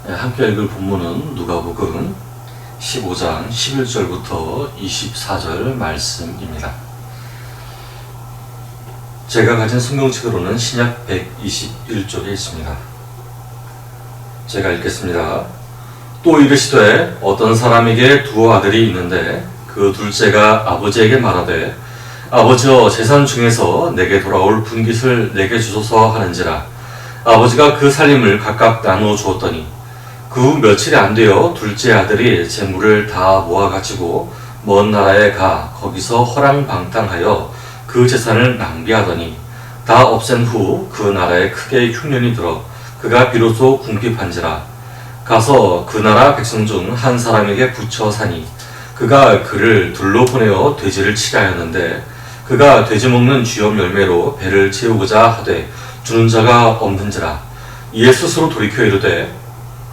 함께 읽을 본문은 누가복음 15장 11절부터 24절 말씀입니다. 제가 가진 성경책으로는 신약 121쪽에 있습니다. 제가 읽겠습니다. 또 이르시되 어떤 사람에게 두 아들이 있는데 그 둘째가 아버지에게 말하되 아버지여 재산 중에서 내게 돌아올 분깃을 내게 주소서 하는지라. 아버지가 그 살림을 각각 나누어 주었더니 그 후 며칠이 안 되어 둘째 아들이 재물을 다 모아가지고 먼 나라에 가 거기서 허랑방탕하여 그 재산을 낭비하더니 다 없앤 후 그 나라에 크게 흉년이 들어 그가 비로소 궁핍한지라. 가서 그 나라 백성 중 한 사람에게 붙여 사니 그가 그를 둘로 보내어 돼지를 치게 하였는데 그가 돼지 먹는 쥐염 열매로 배를 채우고자 하되 주는 자가 없는지라. 이에 스스로 돌이켜 이르되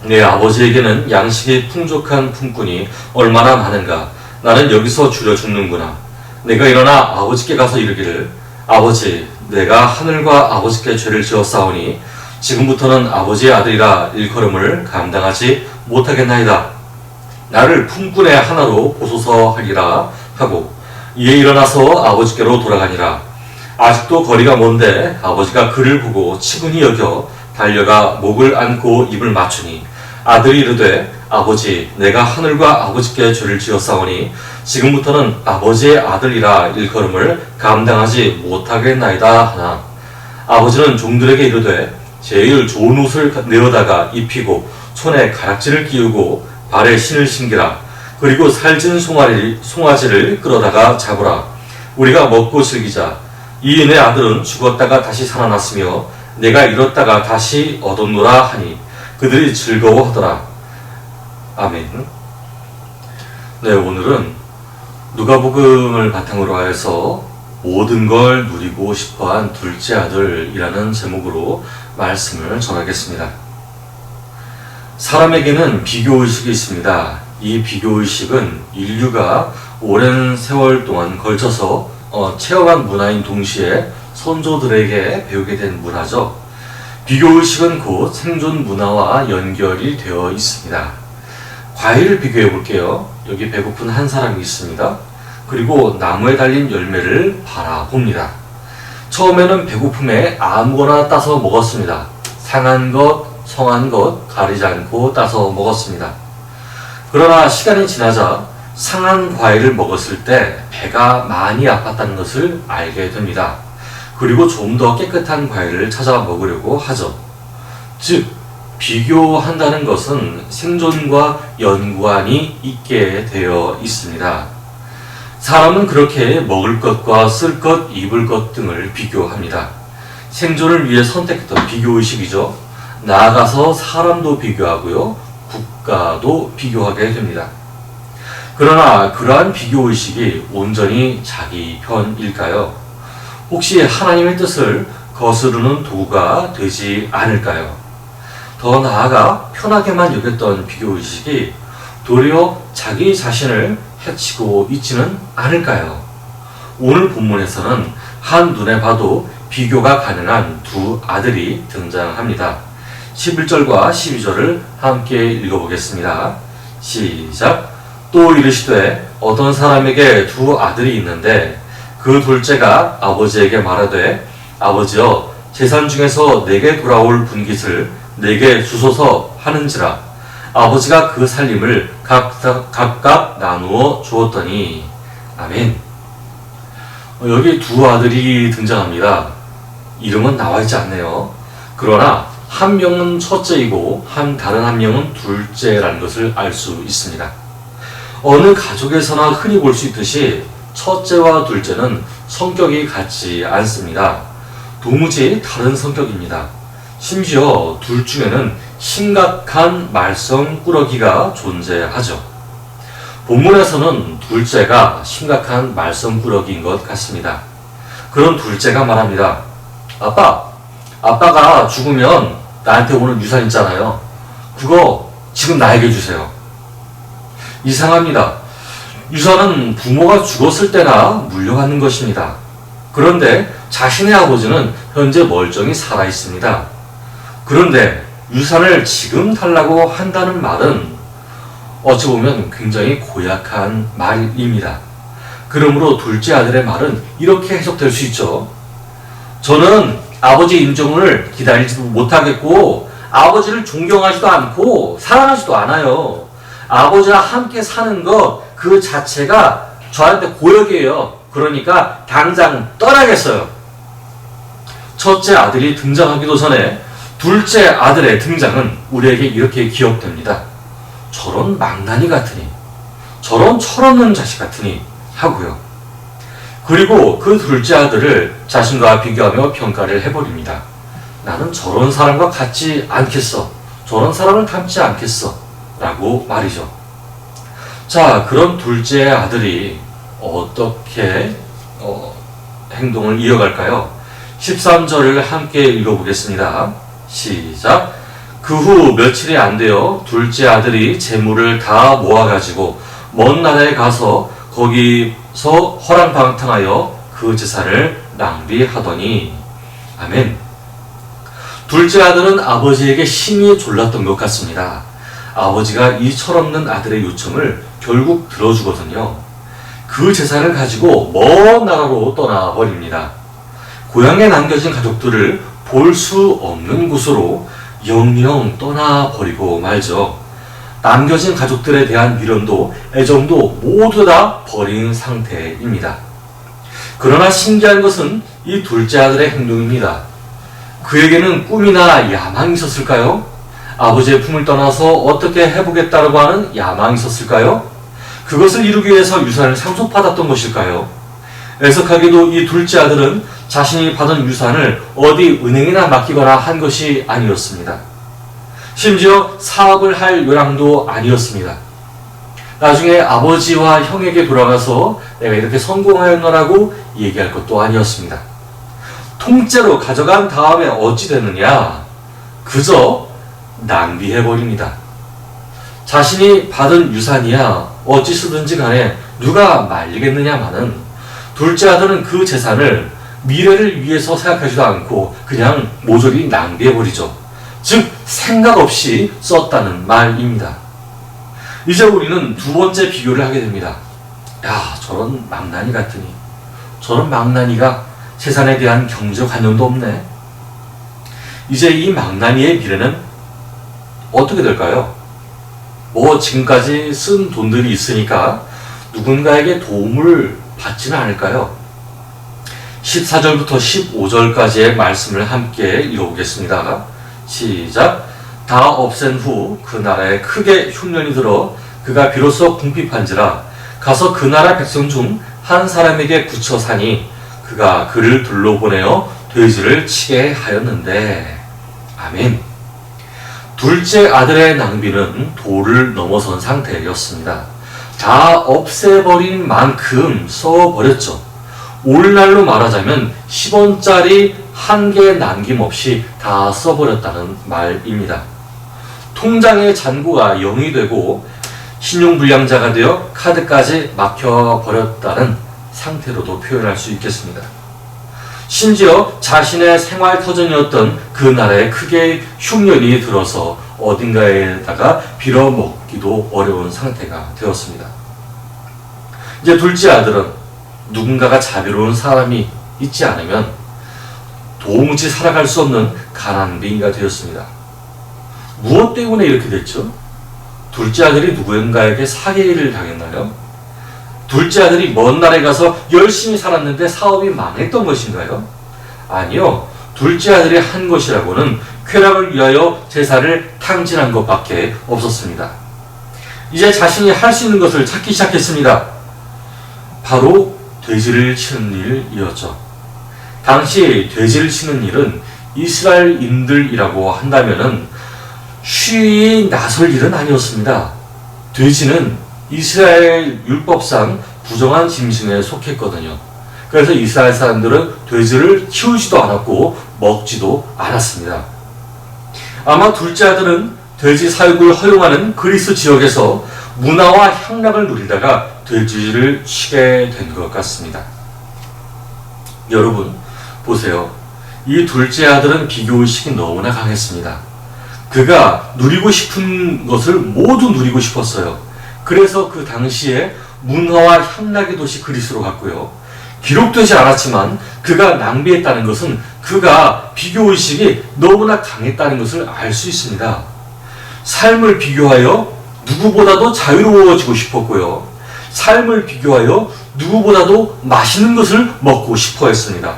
내 아버지에게는 양식이 풍족한 품꾼이 얼마나 많은가. 나는 여기서 줄여 죽는구나. 내가 일어나 아버지께 가서 이르기를 아버지 내가 하늘과 아버지께 죄를 지었사오니 지금부터는 아버지의 아들이라 일컬음을 감당하지 못하겠나이다. 나를 품꾼의 하나로 보소서 하리라 하고 이에 일어나서 아버지께로 돌아가니라. 아직도 거리가 먼데 아버지가 그를 보고 치근히 여겨 달려가 목을 안고 입을 맞추니 아들이 이르되 아버지 내가 하늘과 아버지께 죄를 지었사오니 지금부터는 아버지의 아들이라 일컬음을 감당하지 못하겠나이다 하나 아버지는 종들에게 이르되 제일 좋은 옷을 내어다가 입히고 손에 가락지를 끼우고 발에 신을 신기라. 그리고 살찐 송아지를 끌어다가 잡으라. 우리가 먹고 즐기자. 이 내 아들은 죽었다가 다시 살아났으며 내가 잃었다가 다시 얻었노라 하니 그들이 즐거워하더라. 아멘. 네, 오늘은 누가복음을 바탕으로 하여서 모든 걸 누리고 싶어한 둘째 아들이라는 제목으로 말씀을 전하겠습니다. 사람에게는 비교의식이 있습니다. 이 비교의식은 인류가 오랜 세월 동안 걸쳐서 체험한 문화인 동시에 선조들에게 배우게 된 문화죠. 비교의식은 곧 생존 문화와 연결이 되어 있습니다. 과일을 비교해 볼게요. 여기 배고픈 한 사람이 있습니다. 그리고 나무에 달린 열매를 바라봅니다. 처음에는 배고픔에 아무거나 따서 먹었습니다. 상한 것, 성한 것 가리지 않고 따서 먹었습니다. 그러나 시간이 지나자 상한 과일을 먹었을 때 배가 많이 아팠다는 것을 알게 됩니다. 그리고 좀 더 깨끗한 과일을 찾아 먹으려고 하죠. 즉, 비교한다는 것은 생존과 연관이 있게 되어 있습니다. 사람은 그렇게 먹을 것과 쓸 것, 입을 것 등을 비교합니다. 생존을 위해 선택했던 비교의식이죠. 나아가서 사람도 비교하고요, 국가도 비교하게 됩니다. 그러나 그러한 비교의식이 온전히 자기 편일까요? 혹시 하나님의 뜻을 거스르는 도구가 되지 않을까요? 더 나아가 편하게만 여겼던 비교의식이 도리어 자기 자신을 해치고 있지는 않을까요? 오늘 본문에서는 한눈에 봐도 비교가 가능한 두 아들이 등장합니다. 11절과 12절을 함께 읽어보겠습니다. 시작. 또 이르시되 어떤 사람에게 두 아들이 있는데 그 둘째가 아버지에게 말하되 아버지여 재산 중에서 내게 돌아올 분깃을 내게 주소서 하는지라. 아버지가 그 살림을 각각 나누어 주었더니. 아멘. 여기 두 아들이 등장합니다. 이름은 나와 있지 않네요. 그러나 한 명은 첫째이고 다른 한 명은 둘째라는 것을 알 수 있습니다. 어느 가족에서나 흔히 볼 수 있듯이 첫째와 둘째는 성격이 같지 않습니다. 도무지 다른 성격입니다. 심지어 둘 중에는 심각한 말썽꾸러기가 존재하죠. 본문에서는 둘째가 심각한 말썽꾸러기인 것 같습니다. 그런 둘째가 말합니다. 아빠가 죽으면 나한테 오는 유산 있잖아요. 그거 지금 나에게 주세요. 이상합니다. 유산은 부모가 죽었을 때나 물려받는 것입니다. 그런데 자신의 아버지는 현재 멀쩡히 살아 있습니다. 그런데 유산을 지금 달라고 한다는 말은 어찌 보면 굉장히 고약한 말입니다. 그러므로 둘째 아들의 말은 이렇게 해석될 수 있죠. 저는 아버지 인정을 기다리지도 못하겠고 아버지를 존경하지도 않고 사랑하지도 않아요. 아버지와 함께 사는 것 그 자체가 저한테 고역이에요. 그러니까 당장 떠나겠어요. 첫째 아들이 등장하기도 전에 둘째 아들의 등장은 우리에게 이렇게 기억됩니다. 저런 망나니 같으니, 저런 철없는 자식 같으니 하고요. 그리고 그 둘째 아들을 자신과 비교하며 평가를 해버립니다. 나는 저런 사람과 같지 않겠어. 저런 사람을 닮지 않겠어. 라고 말이죠. 자, 그런 둘째 아들이 어떻게 행동을 이어갈까요? 13절을 함께 읽어보겠습니다. 시작. 그 후 며칠이 안 되어 둘째 아들이 재물을 다 모아가지고 먼 나라에 가서 거기서 허랑방탕하여 그 재산을 낭비하더니. 아멘. 둘째 아들은 아버지에게 심히 졸랐던 것 같습니다. 아버지가 이 철없는 아들의 요청을 결국 들어주거든요. 그 재산을 가지고 먼 나라로 떠나버립니다. 고향에 남겨진 가족들을 볼 수 없는 곳으로 영영 떠나버리고 말죠. 남겨진 가족들에 대한 미련도 애정도 모두 다 버린 상태입니다. 그러나 신기한 것은 이 둘째 아들의 행동입니다. 그에게는 꿈이나 야망이 있었을까요? 아버지의 품을 떠나서 어떻게 해보겠다고 하는 야망이 있었을까요? 그것을 이루기 위해서 유산을 상속받았던 것일까요? 애석하게도 이 둘째 아들은 자신이 받은 유산을 어디 은행이나 맡기거나 한 것이 아니었습니다. 심지어 사업을 할 요량도 아니었습니다. 나중에 아버지와 형에게 돌아가서 내가 이렇게 성공하였노라고 얘기할 것도 아니었습니다. 통째로 가져간 다음에 어찌 되느냐? 그저 낭비해버립니다. 자신이 받은 유산이야 어찌 쓰든지 간에 누가 말리겠느냐마는 둘째 아들은 그 재산을 미래를 위해서 생각하지도 않고 그냥 모조리 낭비해버리죠. 즉 생각 없이 썼다는 말입니다. 이제 우리는 두 번째 비교를 하게 됩니다. 야, 저런 망나니 같으니, 저런 망나니가 재산에 대한 경제관념도 없네. 이제 이 망나니의 미래는 어떻게 될까요? 지금까지 쓴 돈들이 있으니까 누군가에게 도움을 받지는 않을까요? 14절부터 15절까지의 말씀을 함께 읽어보겠습니다. 시작. 다 없앤 후 그 나라에 크게 흉년이 들어 그가 비로소 궁핍한지라 가서 그 나라 백성 중 한 사람에게 붙여 사니 그가 그를 둘러보내어 돼지를 치게 하였는데. 아멘. 둘째 아들의 낭비는 도를 넘어선 상태였습니다. 다 없애버린 만큼 써버렸죠. 오늘날로 말하자면 10원짜리 한 개 남김없이 다 써버렸다는 말입니다. 통장의 잔고가 0이 되고 신용불량자가 되어 카드까지 막혀버렸다는 상태로도 표현할 수 있겠습니다. 심지어 자신의 생활터전이었던 그 나라에 크게 흉년이 들어서 어딘가에다가 빌어먹기도 어려운 상태가 되었습니다. 이제 둘째 아들은 누군가가 자비로운 사람이 있지 않으면 도무지 살아갈 수 없는 가난뱅이가 되었습니다. 무엇 때문에 이렇게 됐죠? 둘째 아들이 누군가에게 사기를 당했나요? 둘째 아들이 먼 나라에 가서 열심히 살았는데 사업이 망했던 것인가요? 아니요. 둘째 아들이 한 것이라고는 쾌락을 위하여 재산을 탕진한 것밖에 없었습니다. 이제 자신이 할 수 있는 것을 찾기 시작했습니다. 바로 돼지를 치는 일이었죠. 당시 돼지를 치는 일은 이스라엘인들이라고 한다면은 쉬이 나설 일은 아니었습니다. 돼지는 이스라엘 율법상 부정한 짐승에 속했거든요. 그래서 이스라엘 사람들은 돼지를 키우지도 않았고 먹지도 않았습니다. 아마 둘째 아들은 돼지 사육을 허용하는 그리스 지역에서 문화와 향락을 누리다가 돼지를 치게 된 것 같습니다. 여러분 보세요. 이 둘째 아들은 비교의식이 너무나 강했습니다. 그가 누리고 싶은 것을 모두 누리고 싶었어요. 그래서 그 당시에 문화와 향락의 도시 그리스로 갔고요. 기록되지 않았지만 그가 낭비했다는 것은 그가 비교의식이 너무나 강했다는 것을 알 수 있습니다. 삶을 비교하여 누구보다도 자유로워지고 싶었고요. 삶을 비교하여 누구보다도 맛있는 것을 먹고 싶어 했습니다.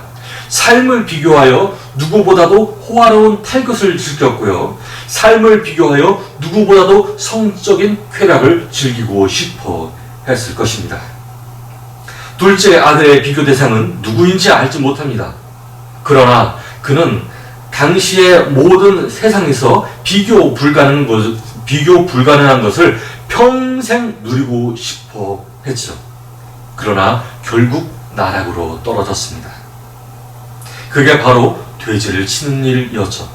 삶을 비교하여 누구보다도 호화로운 탈 것을 즐겼고요. 삶을 비교하여 누구보다도 성적인 쾌락을 즐기고 싶어 했을 것입니다. 둘째 아들의 비교 대상은 누구인지 알지 못합니다. 그러나 그는 당시의 모든 세상에서 비교 불가능한 것을 평생 누리고 싶어 했죠. 그러나 결국 나락으로 떨어졌습니다. 그게 바로 돼지를 치는 일이었죠.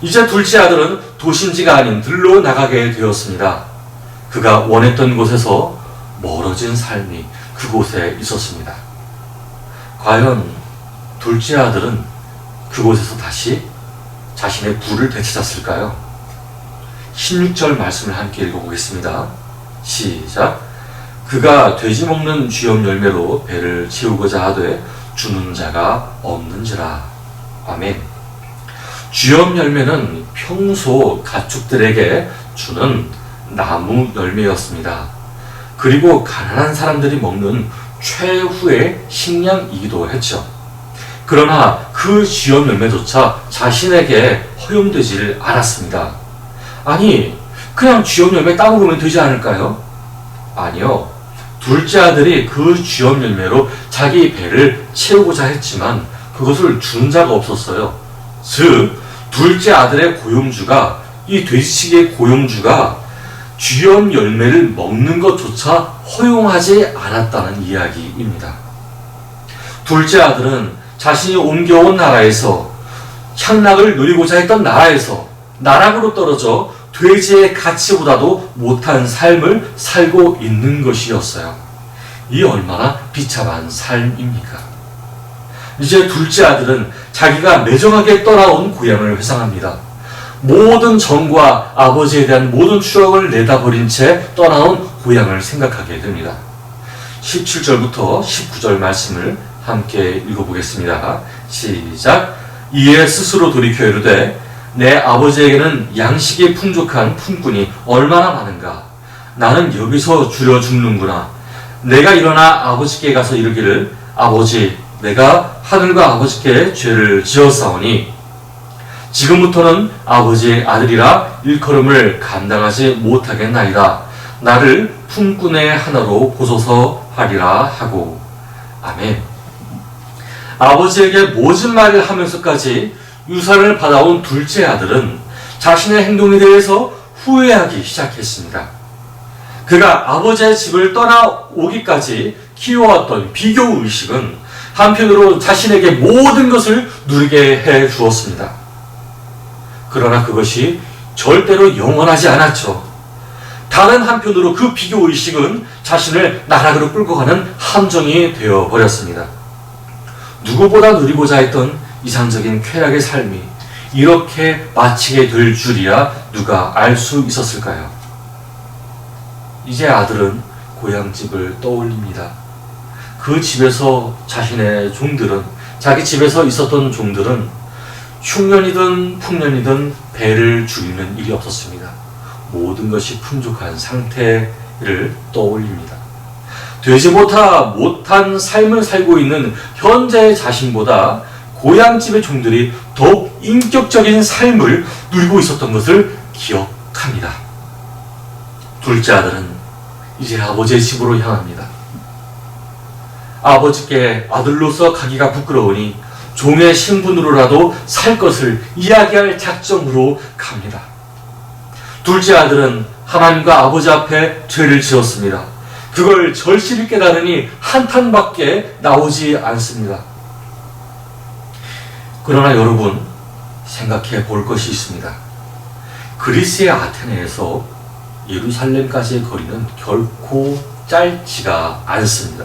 이제 둘째 아들은 도심지가 아닌 들로 나가게 되었습니다. 그가 원했던 곳에서 멀어진 삶이 그곳에 있었습니다. 과연 둘째 아들은 그곳에서 다시 자신의 부를 되찾았을까요? 16절 말씀을 함께 읽어보겠습니다. 시작. 그가 돼지 먹는 쥐염 열매로 배를 채우고자 하되 주는 자가 없는지라. 아멘. 쥐염 열매는 평소 가축들에게 주는 나무 열매였습니다. 그리고 가난한 사람들이 먹는 최후의 식량이기도 했죠. 그러나 그 쥐염 열매조차 자신에게 허용되지를 않았습니다. 아니, 그냥 쥐염 열매 따먹으면 되지 않을까요? 아니요. 둘째 아들이 그 쥐염 열매로 자기 배를 채우고자 했지만 그것을 준 자가 없었어요. 즉, 둘째 아들의 고용주가, 이 돼지치기의 고용주가 쥐염 열매를 먹는 것조차 허용하지 않았다는 이야기입니다. 둘째 아들은 자신이 옮겨온 나라에서, 향락을 누리고자 했던 나라에서 나락으로 떨어져 돼지의 가치보다도 못한 삶을 살고 있는 것이었어요. 이 얼마나 비참한 삶입니까? 이제 둘째 아들은 자기가 매정하게 떠나온 고향을 회상합니다. 모든 정과 아버지에 대한 모든 추억을 내다버린 채 떠나온 고향을 생각하게 됩니다. 17절부터 19절 말씀을 함께 읽어보겠습니다. 시작. 이에 스스로 돌이켜 이르되 내 아버지에게는 양식이 풍족한 품꾼이 얼마나 많은가. 나는 여기서 줄여 죽는구나. 내가 일어나 아버지께 가서 이르기를 아버지, 내가 하늘과 아버지께 죄를 지었사오니 지금부터는 아버지의 아들이라 일컬음을 감당하지 못하겠나이다. 나를 품꾼의 하나로 보소서 하리라 하고. 아멘. 아버지에게 모진 말을 하면서까지 유산을 받아온 둘째 아들은 자신의 행동에 대해서 후회하기 시작했습니다. 그가 아버지의 집을 떠나오기까지 키워왔던 비교의식은 한편으로 자신에게 모든 것을 누리게 해 주었습니다. 그러나 그것이 절대로 영원하지 않았죠. 다른 한편으로 그 비교의식은 자신을 나락으로 끌고 가는 함정이 되어버렸습니다. 누구보다 누리고자 했던 이상적인 쾌락의 삶이 이렇게 마치게 될 줄이야 누가 알 수 있었을까요? 이제 아들은 고향집을 떠올립니다. 그 집에서 자신의 종들은, 자기 집에서 있었던 종들은 흉년이든 풍년이든 배를 죽이는 일이 없었습니다. 모든 것이 풍족한 상태를 떠올립니다. 되지 못한 삶을 살고 있는 현재의 자신보다 고향집의 종들이 더욱 인격적인 삶을 누리고 있었던 것을 기억합니다. 둘째 아들은 이제 아버지의 집으로 향합니다. 아버지께 아들로서 가기가 부끄러우니 종의 신분으로라도 살 것을 이야기할 작정으로 갑니다. 둘째 아들은 하나님과 아버지 앞에 죄를 지었습니다. 그걸 절실히 깨달으니 한탄밖에 나오지 않습니다. 그러나 여러분, 생각해 볼 것이 있습니다. 그리스의 아테네에서 예루살렘까지의 거리는 결코 짧지가 않습니다.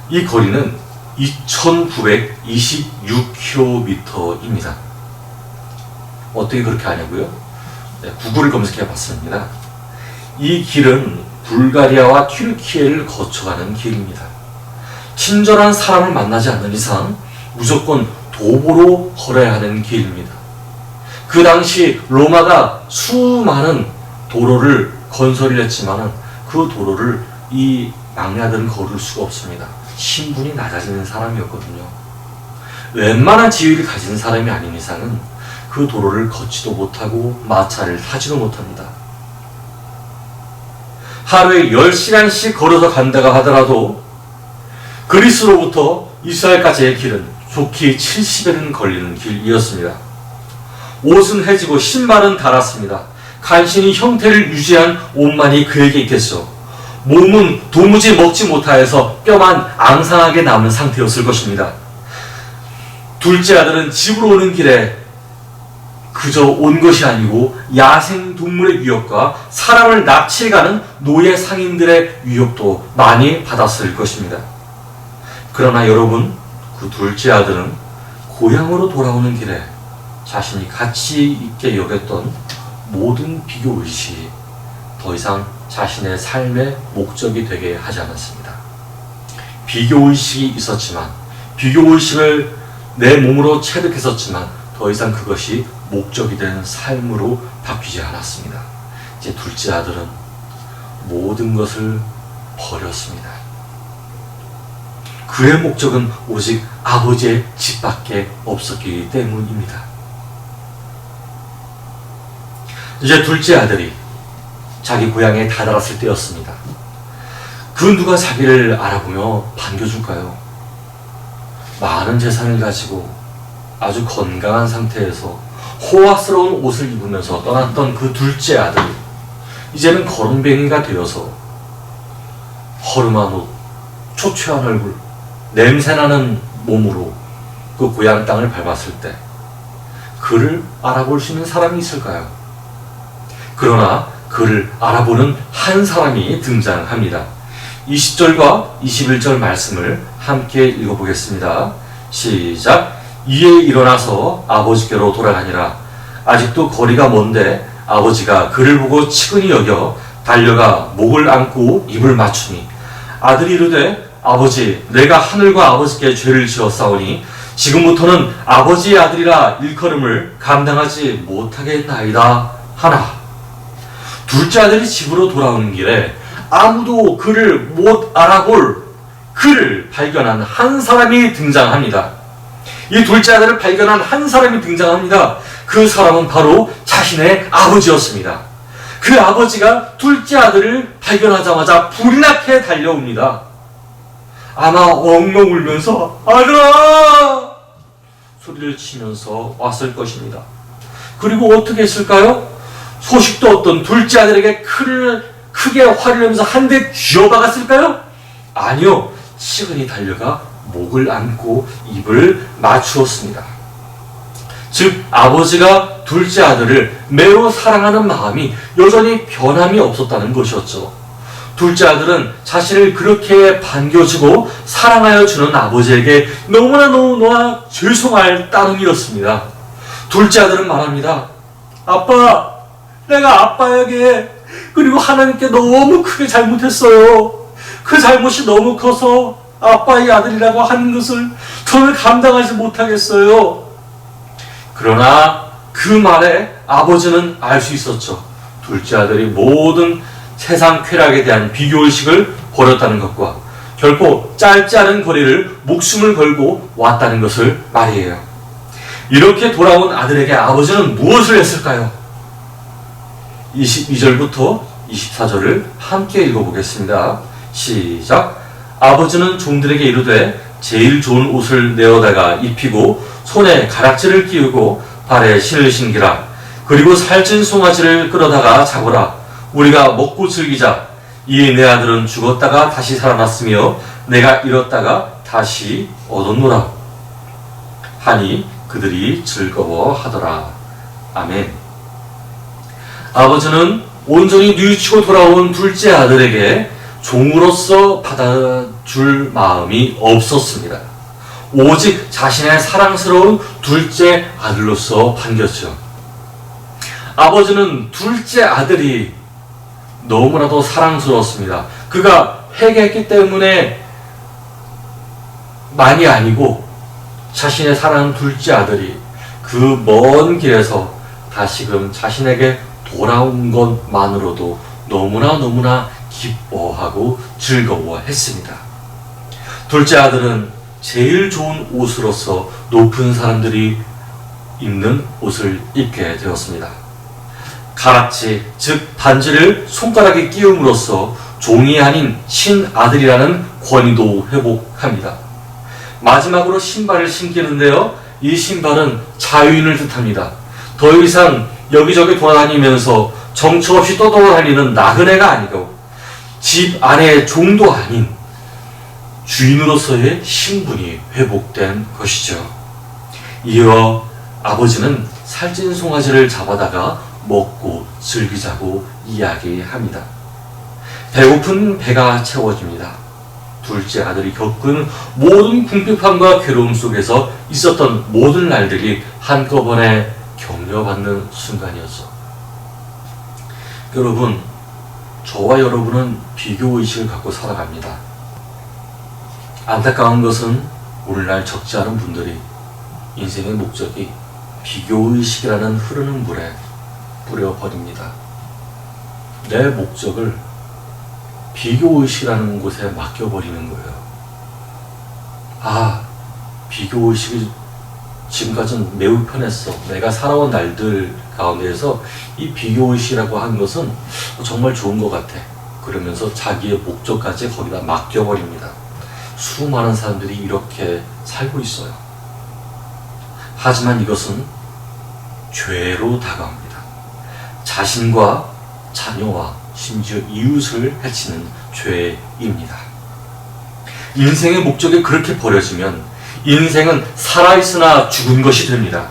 이 거리는 2926km입니다. 어떻게 그렇게 아냐고요? 네, 구글을 검색해 봤습니다. 이 길은 불가리아와 튀르키예를 거쳐가는 길입니다. 친절한 사람을 만나지 않는 이상 무조건 도보로 걸어야 하는 길입니다. 그 당시 로마가 수많은 도로를 건설을 했지만 그 도로를 이 막내 아들은 걸을 수가 없습니다. 신분이 낮아지는 사람이었거든요. 웬만한 지위를 가진 사람이 아닌 이상은 그 도로를 걷지도 못하고 마차를 타지도 못합니다. 하루에 10시간씩 걸어서 간다가 하더라도 그리스로부터 이스라엘까지의 길은 좋게 70일은 걸리는 길이었습니다. 옷은 해지고 신발은 닳았습니다. 간신히 형태를 유지한 옷만이 그에게 있겠죠. 몸은 도무지 먹지 못하여서 뼈만 앙상하게 남은 상태였을 것입니다. 둘째 아들은 집으로 오는 길에 그저 온 것이 아니고 야생 동물의 위협과 사람을 납치해가는 노예 상인들의 위협도 많이 받았을 것입니다. 그러나 여러분, 그 둘째 아들은 고향으로 돌아오는 길에 자신이 가치 있게 여겼던 모든 비교의식이 더 이상 자신의 삶의 목적이 되게 하지 않았습니다. 비교의식이 있었지만, 비교의식을 내 몸으로 체득했었지만 더 이상 그것이 목적이 된 삶으로 바뀌지 않았습니다. 이제 둘째 아들은 모든 것을 버렸습니다. 그의 목적은 오직 아버지의 집밖에 없었기 때문입니다. 이제 둘째 아들이 자기 고향에 다다랐을 때였습니다. 그 누가 자기를 알아보며 반겨줄까요? 많은 재산을 가지고 아주 건강한 상태에서 호화스러운 옷을 입으면서 떠났던 그 둘째 아들이 이제는 거렁뱅이가 되어서 허름한 옷, 초췌한 얼굴, 냄새나는 몸으로 그 고향 땅을 밟았을 때 그를 알아볼 수 있는 사람이 있을까요? 그러나 그를 알아보는 한 사람이 등장합니다. 20절과 21절 말씀을 함께 읽어보겠습니다. 시작. 이에 일어나서 아버지께로 돌아가니라. 아직도 거리가 먼데 아버지가 그를 보고 치근히 여겨 달려가 목을 안고 입을 맞추니 아들이 이르되 아버지, 내가 하늘과 아버지께 죄를 지었사오니 지금부터는 아버지의 아들이라 일컬음을 감당하지 못하겠나이다 하나. 둘째 아들이 집으로 돌아오는 길에 아무도 그를 못 알아볼 그를 발견한 한 사람이 등장합니다. 이 둘째 아들을 발견한 한 사람이 등장합니다. 그 사람은 바로 자신의 아버지였습니다. 그 아버지가 둘째 아들을 발견하자마자 불이 나게 달려옵니다. 아마 엉엉 울면서 아들아! 소리를 치면서 왔을 것입니다. 그리고 어떻게 했을까요? 소식도 없던 둘째 아들에게 크게 화를 내면서 한 대 쥐어박았을까요? 아니요. 치근히 달려가 목을 안고 입을 맞추었습니다. 즉 아버지가 둘째 아들을 매우 사랑하는 마음이 여전히 변함이 없었다는 것이었죠. 둘째 아들은 자신을 그렇게 반겨주고 사랑하여 주는 아버지에게 너무나 죄송할 따름이었습니다. 둘째 아들은 말합니다. 아빠, 내가 아빠에게 그리고 하나님께 너무 크게 잘못했어요. 그 잘못이 너무 커서 아빠의 아들이라고 하는 것을 저는 감당하지 못하겠어요. 그러나 그 말에 아버지는 알 수 있었죠. 둘째 아들이 모든 세상 쾌락에 대한 비교의식을 버렸다는 것과 결코 짧지 않은 거리를 목숨을 걸고 왔다는 것을 말이에요. 이렇게 돌아온 아들에게 아버지는 무엇을 했을까요? 22절부터 24절을 함께 읽어보겠습니다. 시작. 아버지는 종들에게 이르되 제일 좋은 옷을 내어다가 입히고 손에 가락지를 끼우고 발에 신을 신기라. 그리고 살찐 송아지를 끌어다가 잡으라. 우리가 먹고 즐기자. 이에 내 아들은 죽었다가 다시 살아났으며 내가 잃었다가 다시 얻었노라. 하니 그들이 즐거워하더라. 아멘. 아버지는 온전히 뉘우치고 돌아온 둘째 아들에게 종으로서 받아줄 마음이 없었습니다. 오직 자신의 사랑스러운 둘째 아들로서 반겼죠. 아버지는 둘째 아들이 너무나도 사랑스러웠습니다. 그가 회개했기 때문에 만이 아니고 자신의 사랑하는 둘째 아들이 그 먼 길에서 다시금 자신에게 돌아온 것만으로도 너무나 기뻐하고 즐거워했습니다. 둘째 아들은 제일 좋은 옷으로서 높은 사람들이 입는 옷을 입게 되었습니다. 가락지, 즉 반지를 손가락에 끼움으로써 종이 아닌 신아들이라는 권위도 회복합니다. 마지막으로 신발을 신기는데요. 이 신발은 자유인을 뜻합니다. 더 이상 여기저기 돌아다니면서 정처 없이 떠돌아다니는 나그네가 아니고 집 안의 종도 아닌 주인으로서의 신분이 회복된 것이죠. 이어 아버지는 살찐 송아지를 잡아다가 먹고 즐기자고 이야기합니다. 배고픈 배가 채워집니다. 둘째 아들이 겪은 모든 궁핍함과 괴로움 속에서 있었던 모든 날들이 한꺼번에 격려받는 순간이었죠. 여러분, 저와 여러분은 비교의식을 갖고 살아갑니다. 안타까운 것은 오늘날 적지 않은 분들이 인생의 목적이 비교의식이라는 흐르는 물에 뿌려버립니다. 내 목적을 비교의식이라는 곳에 맡겨버리는 거예요. 비교의식이 지금까지는 매우 편했어. 내가 살아온 날들 가운데에서 이 비교의식이라고 하는 것은 정말 좋은 것 같아. 그러면서 자기의 목적까지 거기다 맡겨버립니다. 수많은 사람들이 이렇게 살고 있어요. 하지만 이것은 죄로 다가옵니다. 자신과 자녀와 심지어 이웃을 해치는 죄입니다. 인생의 목적이 그렇게 버려지면 인생은 살아있으나 죽은 것이 됩니다.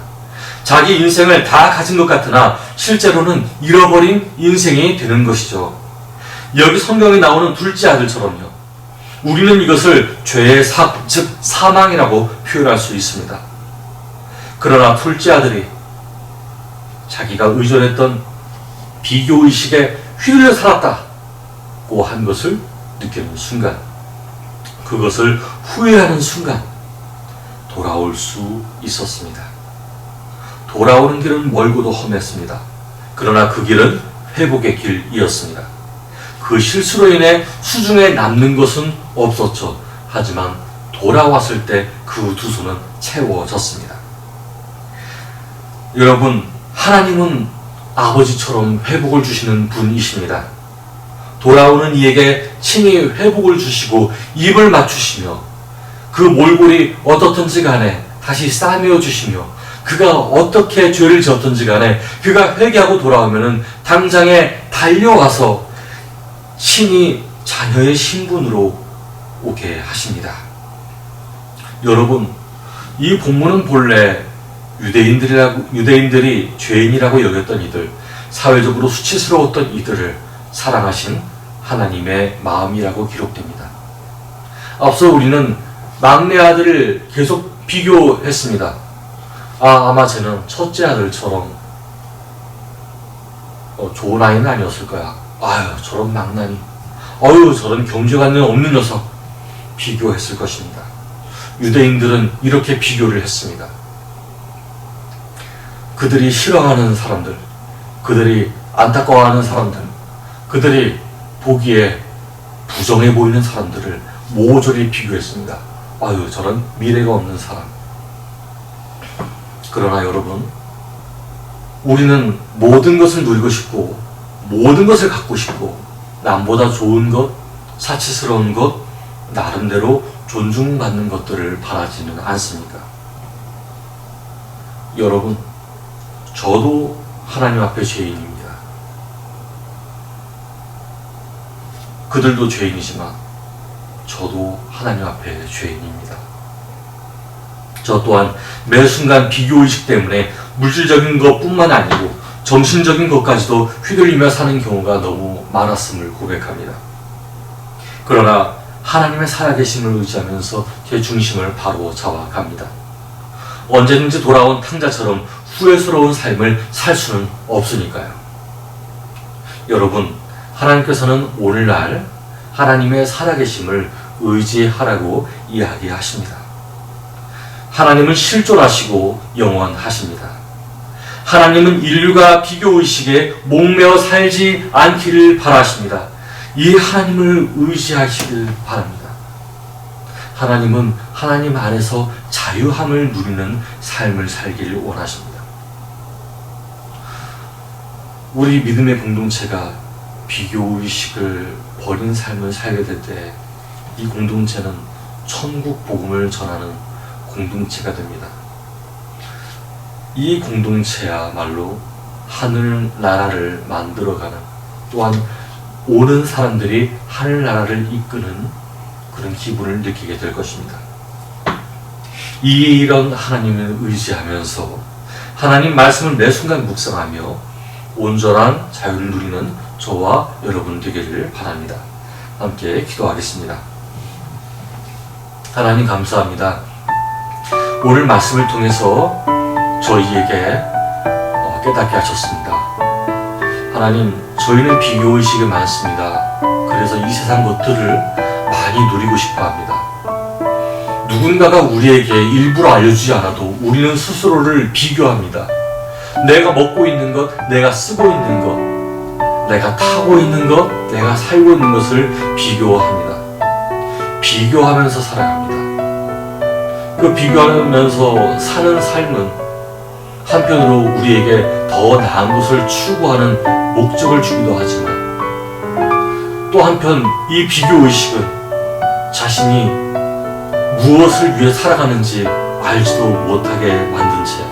자기 인생을 다 가진 것 같으나 실제로는 잃어버린 인생이 되는 것이죠. 여기 성경에 나오는 둘째 아들처럼요. 우리는 이것을 죄의 즉 사망이라고 표현할 수 있습니다. 그러나 둘째 아들이 자기가 의존했던 비교의식에 휘둘려 살았다고 한 것을 느끼는 순간, 그것을 후회하는 순간 돌아올 수 있었습니다. 돌아오는 길은 멀고도 험했습니다. 그러나 그 길은 회복의 길이었습니다. 그 실수로 인해 수중에 남는 것은 없었죠. 하지만 돌아왔을 때 그 두 손은 채워졌습니다. 여러분, 하나님은 아버지처럼 회복을 주시는 분이십니다. 돌아오는 이에게 친히 회복을 주시고 입을 맞추시며 그 몰골이 어떻든지 간에 다시 싸매어 주시며 그가 어떻게 죄를 지었든지 간에 그가 회개하고 돌아오면은 당장에 달려와서 친히 자녀의 신분으로 오게 하십니다. 여러분, 이 본문은 본래 유대인들이 죄인이라고 여겼던 이들, 사회적으로 수치스러웠던 이들을 사랑하신 하나님의 마음이라고 기록됩니다. 앞서 우리는 막내 아들을 계속 비교했습니다. 아마 쟤는 첫째 아들처럼 좋은 아이는 아니었을 거야. 저런 망나니. 저런 경제관념 없는 녀석. 비교했을 것입니다. 유대인들은 이렇게 비교를 했습니다. 그들이 싫어하는 사람들, 그들이 안타까워하는 사람들, 그들이 보기에 부정해 보이는 사람들을 모조리 비교했습니다. 저런 미래가 없는 사람. 그러나 여러분, 우리는 모든 것을 누리고 싶고 모든 것을 갖고 싶고 남보다 좋은 것, 사치스러운 것, 나름대로 존중받는 것들을 바라지는 않습니까? 여러분, 저도 하나님 앞에 죄인입니다. 그들도 죄인이지만 저도 하나님 앞에 죄인입니다. 저 또한 매 순간 비교의식 때문에 물질적인 것뿐만 아니고 정신적인 것까지도 휘둘리며 사는 경우가 너무 많았음을 고백합니다. 그러나 하나님의 살아계심을 의지하면서 제 중심을 바로 잡아갑니다. 언제든지 돌아온 탕자처럼 후회스러운 삶을 살 수는 없으니까요. 여러분, 하나님께서는 오늘날 하나님의 살아계심을 의지하라고 이야기하십니다. 하나님은 실존하시고 영원하십니다. 하나님은 인류가 비교의식에 목매어 살지 않기를 바라십니다. 이 하나님을 의지하시길 바랍니다. 하나님은 하나님 안에서 자유함을 누리는 삶을 살기를 원하십니다. 우리 믿음의 공동체가 비교의식을 버린 삶을 살게 될 때 이 공동체는 천국 복음을 전하는 공동체가 됩니다. 이 공동체야말로 하늘나라를 만들어가는, 또한 오는 사람들이 하늘나라를 이끄는 그런 기분을 느끼게 될 것입니다. 이런 하나님을 의지하면서 하나님 말씀을 매 순간 묵상하며 온전한 자유를 누리는 저와 여러분 되기를 바랍니다. 함께 기도하겠습니다. 하나님 감사합니다. 오늘 말씀을 통해서 저희에게 깨닫게 하셨습니다. 하나님, 저희는 비교의식이 많습니다. 그래서 이 세상 것들을 많이 누리고 싶어 합니다. 누군가가 우리에게 일부러 알려주지 않아도 우리는 스스로를 비교합니다. 내가 먹고 있는 것, 내가 쓰고 있는 것, 내가 타고 있는 것, 내가 살고 있는 것을 비교합니다. 비교하면서 살아갑니다. 그 비교하면서 사는 삶은 한편으로 우리에게 더 나은 것을 추구하는 목적을 주기도 하지만, 또 한편 이 비교의식은 자신이 무엇을 위해 살아가는지 알지도 못하게 만든 채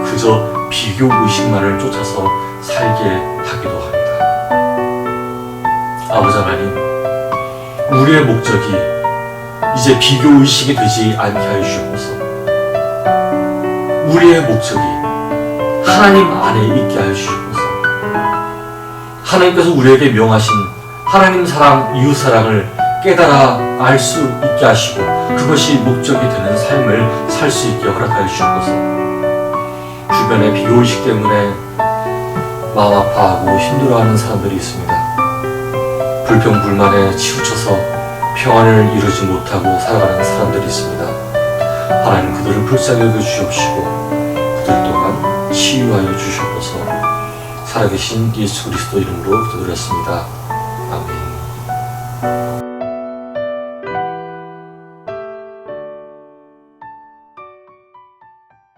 그저 비교의식만을 쫓아서 살게 하기도 합니다. 아버지 하나님, 우리의 목적이 이제 비교의식이 되지 않게 하여 주옵소서. 우리의 목적이 하나님 안에 있게 하여 주옵소서. 하나님께서 우리에게 명하신 하나님 사랑, 이웃 사랑을 깨달아 알 수 있게 하시고 그것이 목적이 되는 삶을 살 수 있게 허락하여 주옵소서. 주변의 비교의식 때문에 마음 아파하고 힘들어하는 사람들이 있습니다. 불평불만에 치우쳐서 평안을 이루지 못하고 살아가는 사람들이 있습니다. 하나님, 그들을 불쌍히 여겨 주옵시고 그들 또한 치유하여 주시옵소서. 살아계신 예수 그리스도 이름으로 기도드렸습니다. 아멘.